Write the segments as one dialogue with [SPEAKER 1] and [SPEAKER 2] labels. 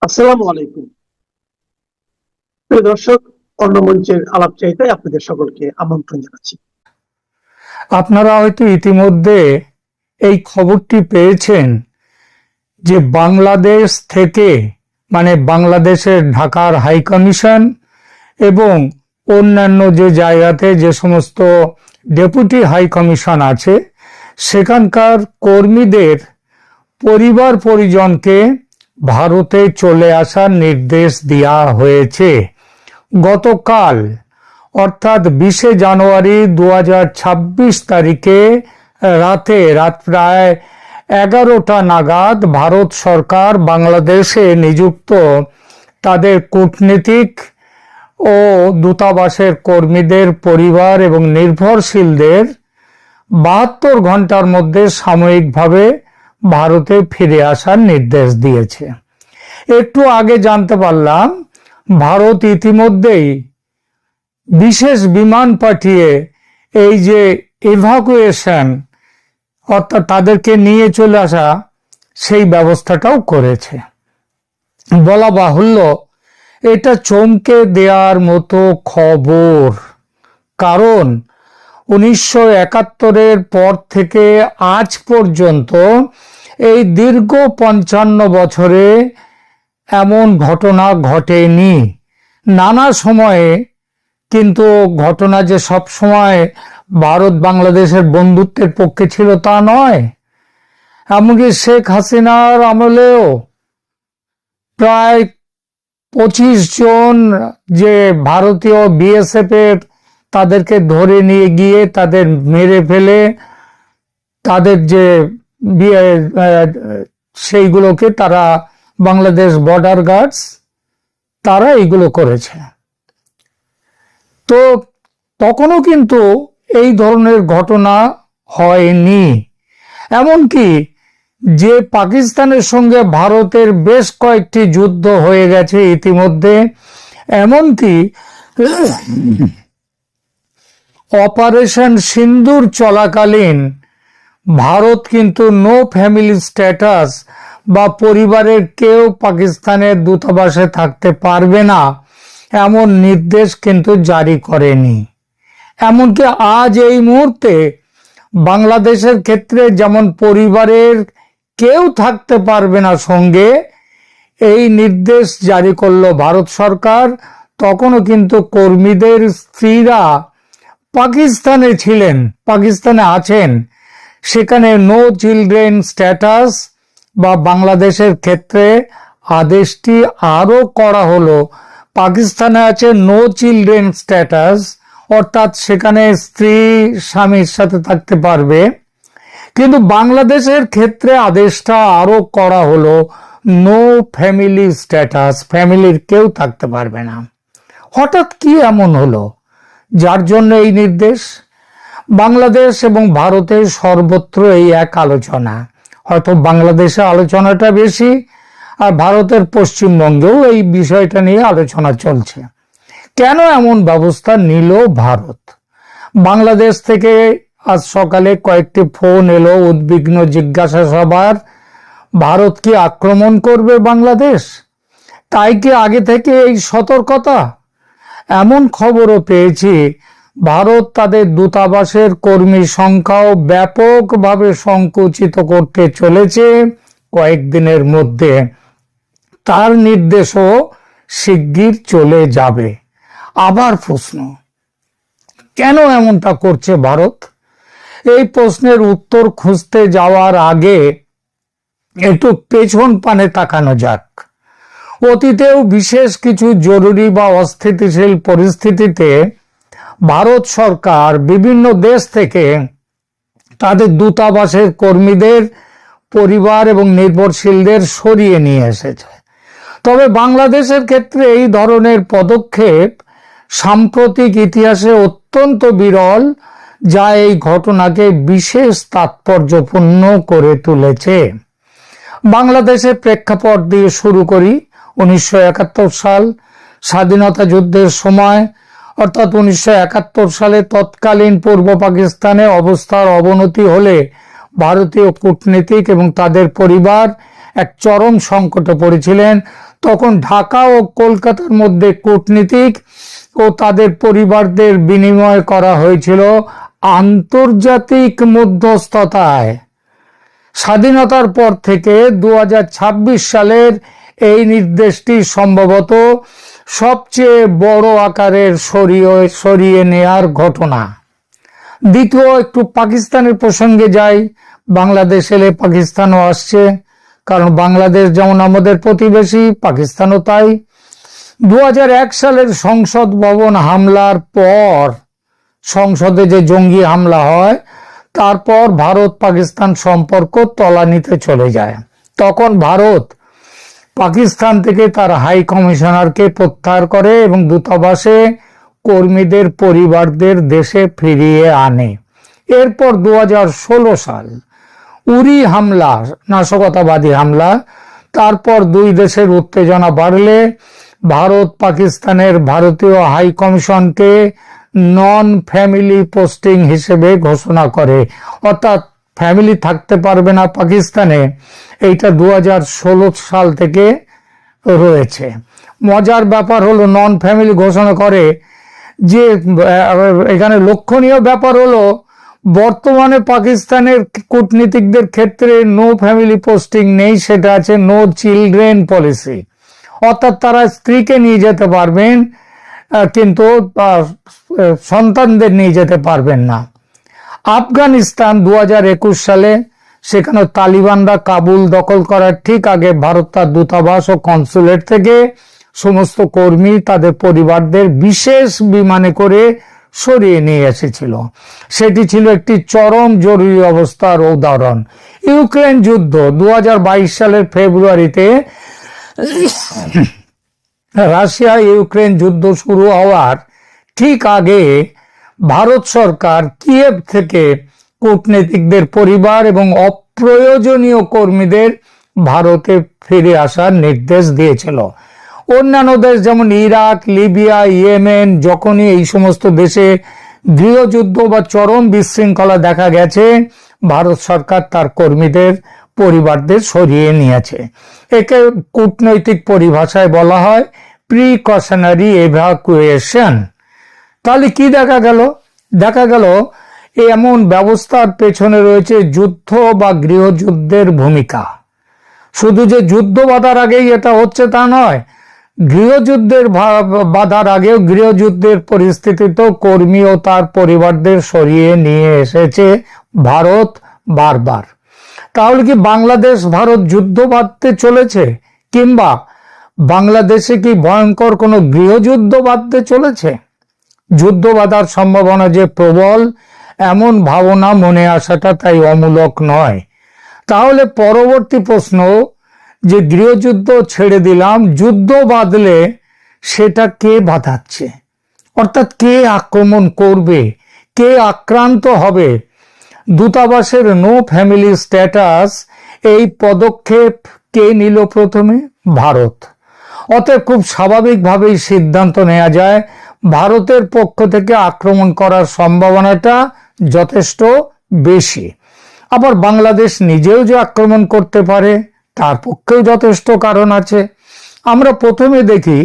[SPEAKER 1] আসসালামু আলাইকুম। প্রিয় দর্শক, অন্য মঞ্চের আলাপচারিতায় আপনাদের সকলকে আমন্ত্রণ জানাচ্ছি।
[SPEAKER 2] আপনারা হয়তো ইতিমধ্যে এই খবরটি পেয়েছেন যে বাংলাদেশ থেকে বাংলাদেশের ঢাকার হাই কমিশন এবং অন্যান্য যে জায়গাতে যে সমস্ত ডেপুটি হাই কমিশন আছে সেখানকার কর্মীদের পরিবার পরিজনকে ভারতে চলে আসার নির্দেশ দেওয়া হয়েছে। গতকাল অর্থাৎ 20শে জানুয়ারি 2026 তারিখে রাত প্রায় 11টা নাগাদ ভারত সরকার বাংলাদেশে নিযুক্ত তাদের কূটনীতিক ও দূতাবাসের কর্মীদের পরিবার এবং নির্ভরশীলদের 72 ঘন্টার মধ্যে সাময়িকভাবে ভারতে ফিরে আসার নির্দেশ দিয়েছে। একটু আগে জানতে পারলাম ভারত ইতিমধ্যেই বিশেষ বিমান পাঠিয়ে এই যে ইভাকুয়েশন অর্থাৎ তাদেরকে নিয়ে চলে আসা সেই ব্যবস্থাটাও করেছে। বলা বাহুল্য এটা চমকে দেওয়ার মতো খবর, কারণ 1971-এর পর থেকে আজ পর্যন্ত এই দীর্ঘ 55 বছরে এমন ঘটনা ঘটেনি। নানা সময়ে কিন্তু ঘটনা যে সব সময় ভারত বাংলাদেশের বন্ধুত্বের পক্ষে ছিল তা নয়। এমনকি শেখ হাসিনার আমলেও প্রায় 25 জন যে ভারতীয় বিএসএফ এর তাদেরকে ধরে নিয়ে গিয়ে তাদের মেরে ফেলে তাদের যে সেইগুলোকে তারা বাংলাদেশ বর্ডার গার্ডস তারা এইগুলো করেছে। তো তখনও কিন্তু এই ধরনের ঘটনা হয়নি। এমনকি যে পাকিস্তানের সঙ্গে ভারতের বেশ কয়েকটি যুদ্ধ হয়ে গেছে ইতিমধ্যে, এমনকি অপারেশন সিন্দুর চলাকালীন ভারত কিন্তু নো ফ্যামিলি স্ট্যাটাস বা পরিবারের কেউ পাকিস্তানের দূতাবাসে থাকতে পারবে না এমন নির্দেশ কিন্তু জারি করেনি। এমনকি আজ এই মুহূর্তে বাংলাদেশের ক্ষেত্রে যেমন পরিবারের কেউ থাকতে পারবে না সঙ্গে এই নির্দেশ জারি করলো ভারত সরকার, তখনও কিন্তু কর্মীদের স্ত্রীরা পাকিস্তানে ছিলেন, পাকিস্তানে আছেন, সেখানে নো চিলড্রেন স্ট্যাটাস বা বাংলাদেশের ক্ষেত্রে আদেশটি আরো করা হলো। পাকিস্তানে আছে নো চিলড্রেন স্ট্যাটাস, অর্থাৎ সেখানে স্ত্রী স্বামীর সাথে থাকতে পারবে, কিন্তু বাংলাদেশের ক্ষেত্রে আদেশটা আরো করা হলো নো ফ্যামিলি স্ট্যাটাস, ফ্যামিলির কেউ থাকতে পারবে না। হঠাৎ কি এমন হলো যার জন্য এই নির্দেশ? বাংলাদেশ এবং ভারতের সর্বত্র এই এক আলোচনা, হয়তো বাংলাদেশে আলোচনাটা বেশি আর ভারতের পশ্চিমবঙ্গেও এই বিষয়টা নিয়ে আলোচনা চলছে। কেন এমন ব্যবস্থা নিল ভারত? বাংলাদেশ থেকে আজ সকালে কয়েকটি ফোন এলো উদ্বিগ্ন জিজ্ঞাসা সবার, ভারত কি আক্রমণ করবে বাংলাদেশ? তাই কি আগে থেকে এই সতর্কতা? এমন খবরও পেয়েছি ভারত তাদের দূতাবাসের কর্মী সংখ্যাও ব্যাপকভাবে সংকুচিত করতে চলেছে কয়েকদিনের মধ্যে। তার নির্দেশও শিগগির চলে যাবে। আবার প্রশ্ন, কেন এমনটা করছে ভারত? এই প্রশ্নের উত্তর খুঁজতে যাওয়ার আগে একটু পেছন পানে তাকানো যাক। অতীতেও বিশেষ কিছু জরুরি বা অস্থিতিশীল পরিস্থিতিতে ভারত সরকার বিভিন্ন দেশ থেকে তাদের দূতাবাসের কর্মীদের পরিবার এবং নির্ভরশীলদের সরিয়ে নিয়ে এসেছে। তবে বাংলাদেশের ক্ষেত্রে এই ধরনের পদক্ষেপ সাম্প্রতিক ইতিহাসে অত্যন্ত বিরল, যা এই ঘটনাকে বিশেষ তাৎপর্যপূর্ণ করে তুলেছে। বাংলাদেশের প্রেক্ষাপট দিয়ে শুরু করি। 1971 সাল, স্বাধীনতা যুদ্ধের সময়, অর্থাৎ 1971 সালে তৎকালীন পূর্ব পাকিস্তানে অবস্থার অবনতি হলে ভারতীয় কূটনীতিক এবং তাদের পরিবার এক চরম সংকটে পড়েছিলেন। তখন ঢাকা ও কলকাতার মধ্যে কূটনীতিক ও তাদের পরিবারদের বিনিময় করা হয়েছিল আন্তর্জাতিক মধ্যস্থতায়। স্বাধীনতার পর থেকে 2026 সালের এই নির্দেশটি সম্ভবত সবচেয়ে বড় আকারের সরিয়ে নেয়ার ঘটনা। দ্বিতীয়, একটু পাকিস্তানের প্রসঙ্গে যাই। বাংলাদেশ এলে পাকিস্তানও আসছে, কারণ বাংলাদেশ যেমন আমাদের প্রতিবেশী, পাকিস্তানও তাই। 2001 সালের সংসদ ভবন হামলার পর, সংসদে যে জঙ্গি হামলা হয়, তারপর ভারত পাকিস্তান সম্পর্ক তলানিতে চলে যায়। তখন ভারত পাকিস্তান থেকে তার হাই কমিশনারকে প্রত্যাহার করে এবং দূতাবাসে কর্মীদের পরিবারদের দেশে ফিরিয়ে আনে। এরপর 2016 সাল উরি হামলা, নাশকতাবাদী হামলা। তারপর দুই দেশের উত্তেজনা বাড়লে ভারত পাকিস্তানের ভারতীয় হাই কমিশনকে নন ফ্যামিলি পোস্টিং হিসেবে ঘোষণা করে, অর্থাৎ ফ্যামিলি থাকতে পারবে না পাকিস্তানে। এইটা 2016 সাল থেকে রয়েছে। মজার ব্যাপার হলো, নন ফ্যামিলি ঘোষণা করে যে এখানে লক্ষণীয় ব্যাপার হলো, বর্তমানে পাকিস্তানের কূটনীতিকদের ক্ষেত্রে নো ফ্যামিলি পোস্টিং নেই, সেটা আছে নো চিলড্রেন পলিসি, অর্থাৎ তারা স্ত্রীকে নিয়ে যেতে পারবেন কিন্তু সন্তানদের নিয়ে যেতে পারবেন না। আফগানিস্তান 2021 সালে, সেখানে তালিবানরা কাবুল দখল করার ঠিক আগে ভারত তার দূতাবাস ও কনসুলেট থেকে সমস্ত কর্মী তাদের পরিবারদের বিশেষ বিমানে করে সরিয়ে নিয়ে এসেছিল। সেটি ছিল একটি চরম জরুরি অবস্থার উদাহরণ। ইউক্রেন যুদ্ধ 2022 সালের ফেব্রুয়ারিতে রাশিয়া ইউক্রেন যুদ্ধ শুরু হওয়ার ঠিক আগে ভারত সরকার কিয়েভ থেকে কূটনীতিকদের পরিবার এবং অপ্রয়োজনীয় কর্মীদের ভারতে ফিরে আসার নির্দেশ দিয়েছিল। অন্যান্য দেশ যেমন ইরাক, লিবিয়া, ইয়েমেন, যখনই এই সমস্ত দেশে গৃহযুদ্ধ বা চরম বিশৃঙ্খলা দেখা গেছে, ভারত সরকার তার কর্মীদের পরিবারদের সরিয়ে নিয়েছে। একে কূটনৈতিক পরিভাষায় বলা হয় প্রিকশনারি এভাকুয়েশন। তাহলে কি দেখা গেল? দেখা গেল এমন ব্যবস্থার পেছনে রয়েছে যুদ্ধ বা গৃহযুদ্ধের ভূমিকা। শুধু যে যুদ্ধ বাধার আগেই এটা হচ্ছে তা নয়, গৃহযুদ্ধের বাধার আগেও গৃহযুদ্ধের পরিস্থিতিতেও কর্মী ও তার পরিবারদের সরিয়ে নিয়ে এসেছে ভারত বারবার। তাহলে কি বাংলাদেশ ভারত যুদ্ধ বাঁধতে চলেছে, কিংবা বাংলাদেশে কি ভয়ঙ্কর কোনো গৃহযুদ্ধ বাঁধতে চলেছে? যুদ্ধ বাঁধার সম্ভাবনা যে প্রবল, এমন ভাবনা মনে আসাটা তাই অমূলক নয়। তাহলে পরবর্তী প্রশ্ন, যে গৃহযুদ্ধ ছেড়ে দিলাম, যুদ্ধ বাঁধলে সেটা কে বাঁধাচ্ছে? অর্থাৎ কে আক্রমণ করবে, কে আক্রান্ত হবে? দূতাবাসের নো ফ্যামিলি স্ট্যাটাস, এই পদক্ষেপ কে নিল প্রথমে? ভারত। অতএব খুব স্বাভাবিকভাবেই সিদ্ধান্ত নেওয়া যায় ভারতের পক্ষ থেকে আক্রমণ করার সম্ভাবনাটা যথেষ্ট বেশি। আবার বাংলাদেশ নিজেও যে আক্রমণ করতে পারে, তার পক্ষেও যথেষ্ট কারণ আছে। আমরা প্রথমে দেখি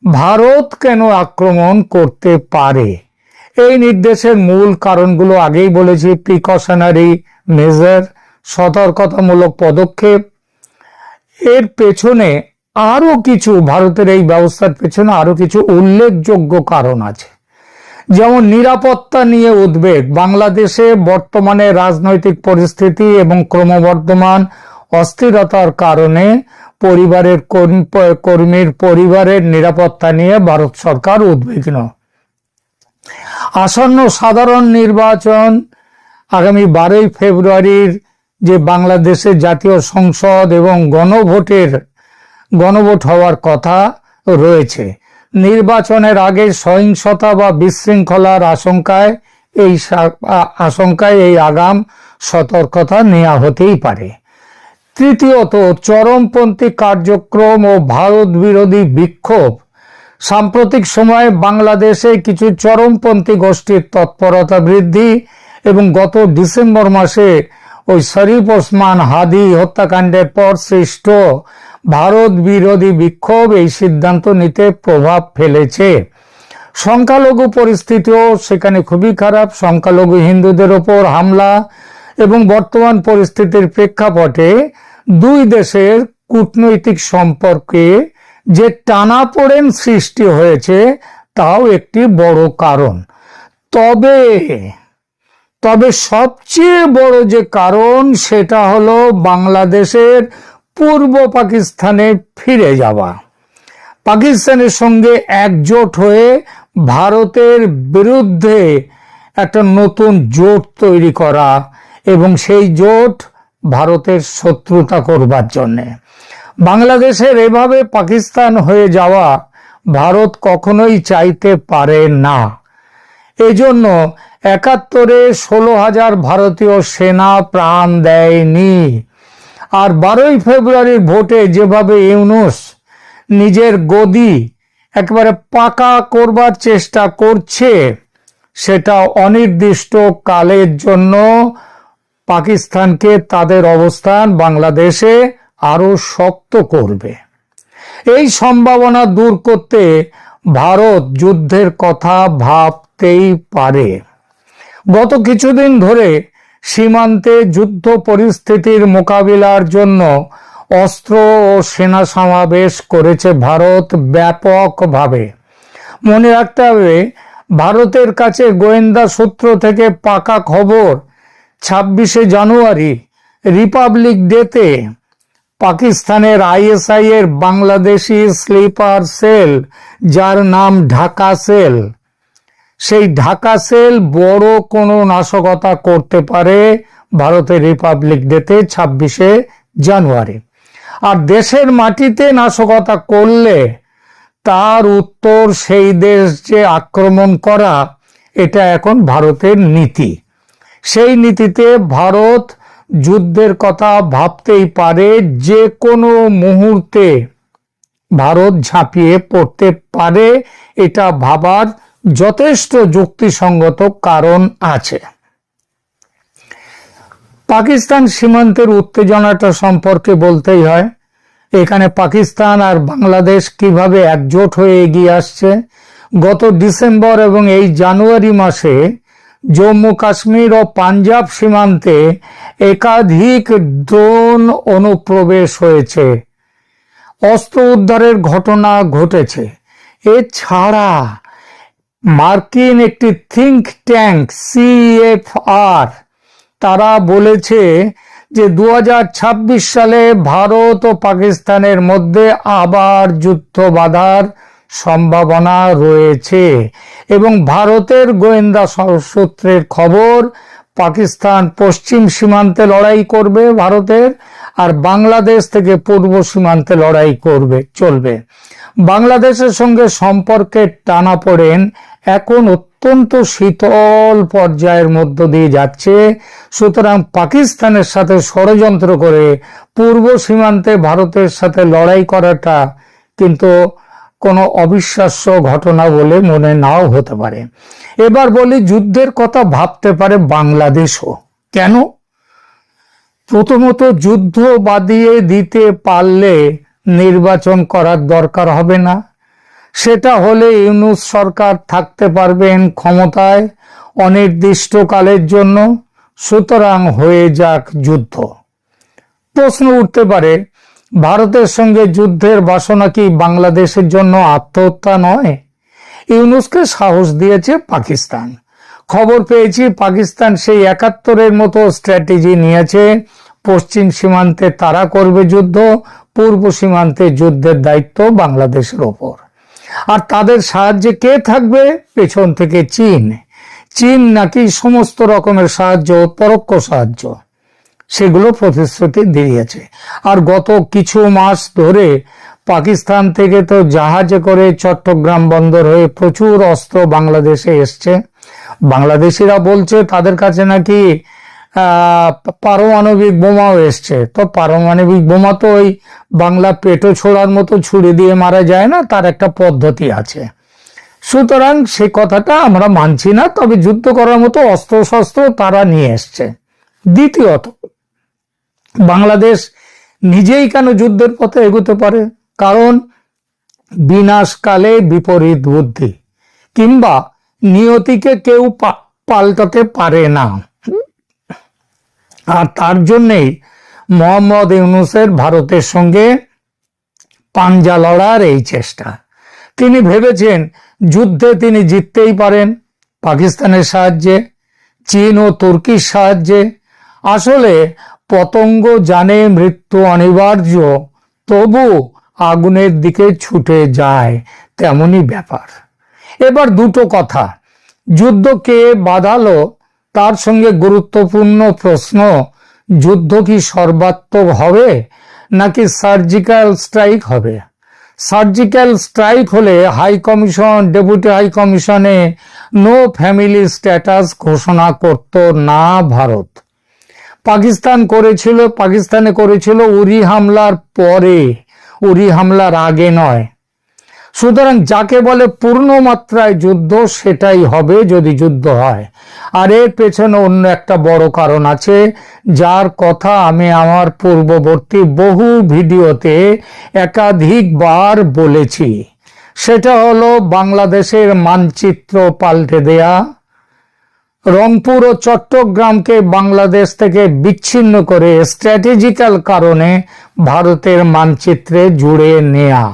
[SPEAKER 2] ভারত কেন আক্রমণ করতে পারে। এই নির্দেশের মূল কারণগুলো আগেই বলেছি, প্রিকশনারি মেজার, সতর্কতামূলক পদক্ষেপ। এর পেছনে আরো কিছু, ভারতের এই ব্যবস্থার পেছনে আরো কিছু উল্লেখযোগ্য কারণ আছে। যেমন নিরাপত্তা নিয়ে উদ্বেগ। বাংলাদেশে বর্তমানে রাজনৈতিক পরিস্থিতি এবং ক্রমবর্ধমান অস্থিরতার কারণে কর্মীর পরিবারের নিরাপত্তা নিয়ে ভারত সরকার উদ্বিগ্ন। আসন্ন সাধারণ নির্বাচন আগামী 12ই ফেব্রুয়ারির যে বাংলাদেশের জাতীয় সংসদ এবং গণভোট হওয়ার কথা রয়েছে, নির্বাচনের আগে সহিংসতা বা বিশৃঙ্খলার আশঙ্কায় এই আগাম সতর্কতা নেওয়া হতেই পারে। তৃতীয়ত, চরমপন্থী কার্যক্রম ও ভারত বিরোধী বিক্ষোভ। সাম্প্রতিক সময়ে বাংলাদেশে কিছু চরমপন্থী গোষ্ঠীর তৎপরতা বৃদ্ধি এবং গত ডিসেম্বর মাসে ওই শরীফ ওসমান হাদি হত্যাকাণ্ডের পর সৃষ্ট ভারত বিরোধী বিক্ষোভ এই সিদ্ধান্ত নিতে প্রভাব ফেলেছে। সংখ্যালঘু পরিস্থিতিও সেখানে খুবই খারাপ। সংখ্যালঘু হিন্দুদের ওপর হামলা এবং বর্তমান পরিস্থিতির প্রেক্ষাপটে দুই দেশের কূটনৈতিক সম্পর্কে যে টানাপোড়েন সৃষ্টি হয়েছে তাও একটি বড় কারণ। তবে সবচেয়ে বড় যে কারণ সেটা হলো বাংলাদেশের পূর্ব পাকিস্তানে ফিরে যাওয়া, পাকিস্তানের সঙ্গে একজোট হয়ে ভারতের বিরুদ্ধে একটা নতুন জোট তৈরি করা এবং সেই জোট ভারতের শত্রুতা করবার জন্য। বাংলাদেশের এভাবে পাকিস্তান হয়ে যাওয়া ভারত কখনোই চাইতে পারে না। এজন্য ৭১-এ ১৬,০০০ ভারতীয় সেনা প্রাণ দেয়নি। আর ১২ই ফেব্রুয়ারির ভোটে যেভাবে ইউনূস নিজের গদি একেবারে পাকা করবার চেষ্টা করছে, সেটা অনির্দিষ্ট কালের জন্য পাকিস্তানকে তাদের অবস্থান বাংলাদেশে আরো শক্ত করবে। এই সম্ভাবনা দূর করতে ভারত যুদ্ধের কথা ভাবতেই পারে। গত কিছুদিন ধরে সীমান্তে যুদ্ধ পরিস্থিতির মোকাবিলার জন্য অস্ত্র ও সেনা সমাবেশ করেছে ভারত ব্যাপকভাবে। মনে রাখতে হবে, ভারতের কাছে গোয়েন্দা সূত্র থেকে পাকা খবর ২৬শে জানুয়ারি রিপাবলিক ডেতে পাকিস্তানের আইএসআই এর বাংলাদেশি স্লিপার সেল, যার নাম ঢাকা সেল, সেই ঢাকা সেল বড় কোনো নাশকতা করতে পারে ভারতের রিপাবলিক ডেতে ২৬শে জানুয়ারি। আর দেশের মাটিতে নাশকতা করলে তার উত্তর সেই দেশ যে আক্রমণ করা, এটা এখন ভারতের নীতি। সেই নীতিতে ভারত যুদ্ধের কথা ভাবতেই পারে, যে কোনো মুহূর্তে ভারত ঝাঁপিয়ে পড়তে পারে। এটা ভাবার যথেষ্ট যুক্তিসঙ্গত কারণ আছে। পাকিস্তান সীমান্তের উত্তেজনাটা সম্পর্কে বলতেই হয়। এখানে পাকিস্তান আর বাংলাদেশ কিভাবে একজোট হয়ে এগিয়ে আসছে। গত ডিসেম্বর এবং এই জানুয়ারি মাসে জম্মু কাশ্মীর ও পাঞ্জাব সীমান্তে একাধিক ড্রোন অনুপ্রবেশ হয়েছে, অস্ত্র উদ্ধারের ঘটনা ঘটেছে। এছাড়া মার্কিন একটি থিঙ্ক ট্যাঙ্ক CFR তারা বলেছে যে ২০২৬ সালে ভারত ও পাকিস্তানের মধ্যে আবার যুদ্ধ বাঁধার সম্ভাবনা রয়েছে এবং ভারতের গোয়েন্দা সূত্রের খবর, পাকিস্তান পশ্চিম সীমান্তে লড়াই করবে ভারতের, আর বাংলাদেশ থেকে পূর্ব সীমান্তে লড়াই চলবে। বাংলাদেশের সঙ্গে সম্পর্কের টানাপোড়েন এখন অত্যন্ত শীতল পর্যায়ের মধ্য দিয়ে যাচ্ছে। সুতরাং পাকিস্তানের সাথে ষড়যন্ত্র করে পূর্ব সীমান্তে ভারতের সাথে লড়াই করাটা কিন্তু কোনো অবিশ্বাস্য ঘটনা বলে মনে নাও হতে পারে। এবার বলি, যুদ্ধের কথা ভাবতে পারে বাংলাদেশও কেন? প্রথমত, যুদ্ধ বাদিয়ে দিতে পারলে নির্বাচন করার দরকার হবে না। সেটা হলে ইউনূস সরকার থাকতে পারবেন ক্ষমতায় অনির্দিষ্টকালের জন্য। সুতরাং হয়ে যাক যুদ্ধ। প্রশ্ন উঠতে পারে, ভারতের সঙ্গে যুদ্ধের বাসনা কি বাংলাদেশের জন্য আত্মহত্যা নয়? ইউনূসকে সাহস দিয়েছে পাকিস্তান। খবর পেয়েছি পাকিস্তান সেই ৭১-এর মতো স্ট্র্যাটেজি নিয়েছে। পশ্চিম সীমান্তে তারা করবে যুদ্ধ, পূর্ব সীমান্তে যুদ্ধের দায়িত্ব বাংলাদেশের ওপর। আর তাদের সাহায্যে কে থাকবে? পেছন থেকে চীন নাকি সমস্ত রকমের সাহায্য, পরোক্ষ সাহায্য, সেগুলো প্রতিশ্রুতি দিয়েছে। আর গত কিছু মাস ধরে পাকিস্তান থেকে তো জাহাজে করে চট্টগ্রাম বন্দর হয়ে প্রচুর অস্ত্র বাংলাদেশে এসছে। বাংলাদেশিরা বলছে তাদের কাছে নাকি পারমাণবিক বোমাও এসছে। তো পারমাণবিক বোমা তো ওই বাংলা পেটো ছোড়ার মতো ছুরি দিয়ে মারা যায় না, তার একটা পদ্ধতি আছে। সুতরাং সে কথাটা আমরা মানছি না, তবে যুদ্ধ করার মতো অস্ত্র শস্ত্র তারা নিয়ে এসছে। দ্বিতীয়ত, বাংলাদেশ নিজেই কেন যুদ্ধের পথে এগোতে পারে? কারণ বিনাশকালে বিপরীত বুদ্ধি কিংবা নিয়তিকে কেউ পাল্টাতে পারে না। আর তার জন্যেই মোহাম্মদ ইউনূসের ভারতের সঙ্গে পাঞ্জা লড়ার এই চেষ্টা। তিনি ভেবেছেন যুদ্ধে তিনি জিততেই পারেন পাকিস্তানের সাহায্যে, চীন ও তুর্কির সাহায্যে। আসলে পতঙ্গ জানে মৃত্যু অনিবার্য, তবু আগুনের দিকে ছুটে যায়, তেমনই ব্যাপার। এবার দুটো কথা, যুদ্ধ কে বাঁধালো তার সঙ্গে গুরুত্বপূর্ণ প্রশ্ন, যুদ্ধ কি সর্বাত্মক হবে নাকি সার্জিক্যাল স্ট্রাইক হবে? সার্জিক্যাল স্ট্রাইক হলে হাই কমিশন, ডেপুটি হাই কমিশনে নো ফ্যামিলি স্ট্যাটাস ঘোষণা করত না ভারত। পাকিস্তানে করেছিল উরি হামলার পরে, উরি হামলার আগে নয়। সুতরাং যাকে বলে পূর্ণ মাত্রায় যুদ্ধ সেটাই হবে যদি যুদ্ধ হয়। আর এর পেছনে অন্য একটা বড় কারণ আছে, যার কথা আমি আমার পূর্ববর্তী বহু ভিডিওতে একাধিকবার বলেছি। সেটা হলো বাংলাদেশের মানচিত্র পাল্টে দেয়া, রংপুর ও চট্টগ্রামকে বাংলাদেশ থেকে বিচ্ছিন্ন করে স্ট্র্যাটেজিক্যাল কারণে ভারতের মানচিত্রে জুড়ে নেয়া।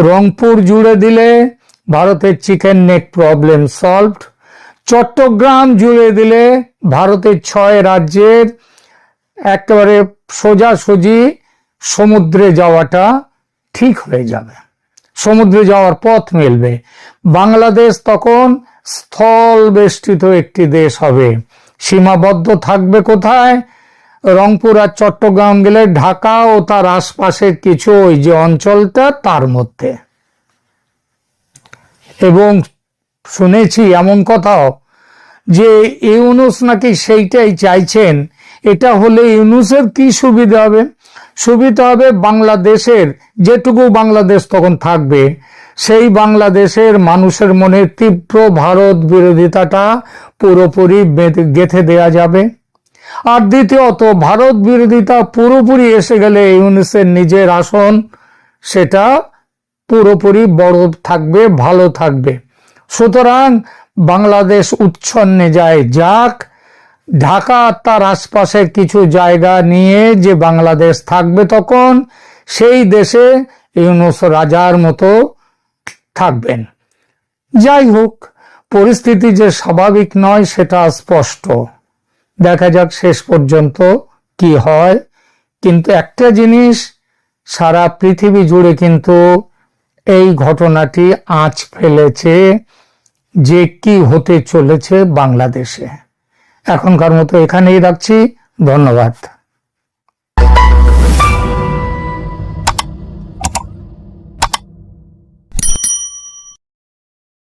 [SPEAKER 2] রংপুর জুড়ে দিলে ভারতের chicken neck problem solved, Chittagong জুড়ে দিলে ভারতের 6 রাজ্যের একেবারে সোজাসুজি সমুদ্রে যাওয়াটা ঠিক হয়ে যাবে, সমুদ্রে যাওয়ার পথ মিলবে। বাংলাদেশ তখন স্থল বেষ্টিত একটি দেশ হবে। সীমাবদ্ধ থাকবে কোথায়? রংপুর আর চট্টগ্রাম গেলে ঢাকা ও তার আশপাশের কিছু ওই যে অঞ্চলটা তার মধ্যে। এবং শুনেছি এমন কথাও যে ইউনূস নাকি সেইটাই চাইছেন। এটা হলে ইউনূসের কি সুবিধা হবে? সুবিধা হবে বাংলাদেশের, যেটুকু বাংলাদেশ তখন থাকবে সেই বাংলাদেশের মানুষের মনে তীব্র ভারত বিরোধিতাটা পুরোপুরি গেঁথে দেয়া যাবে। আর দ্বিতীয়ত, ভারত বিরোধিতা পুরোপুরি এসে গেলে ইউনূসের নিজের আসন সেটা পুরোপুরি বড় থাকবে, ভালো থাকবে। সুতরাং বাংলাদেশ উচ্ছন্নে যাক, ঢাকা তার আশপাশের কিছু জায়গা নিয়ে যে বাংলাদেশ থাকবে তখন সেই দেশে ইউনূস রাজার মতো থাকবেন। যাই হোক, পরিস্থিতি যে স্বাভাবিক নয় সেটা স্পষ্ট। দেখা যাক শেষ পর্যন্ত কি হয়। কিন্তু একটা জিনিস সারা পৃথিবী জুড়ে কিন্তু এই ঘটনাটি আঁচ ফেলেছে যে কি হতে চলেছে বাংলাদেশে। এখনকার মতো এখানেই রাখছি। ধন্যবাদ।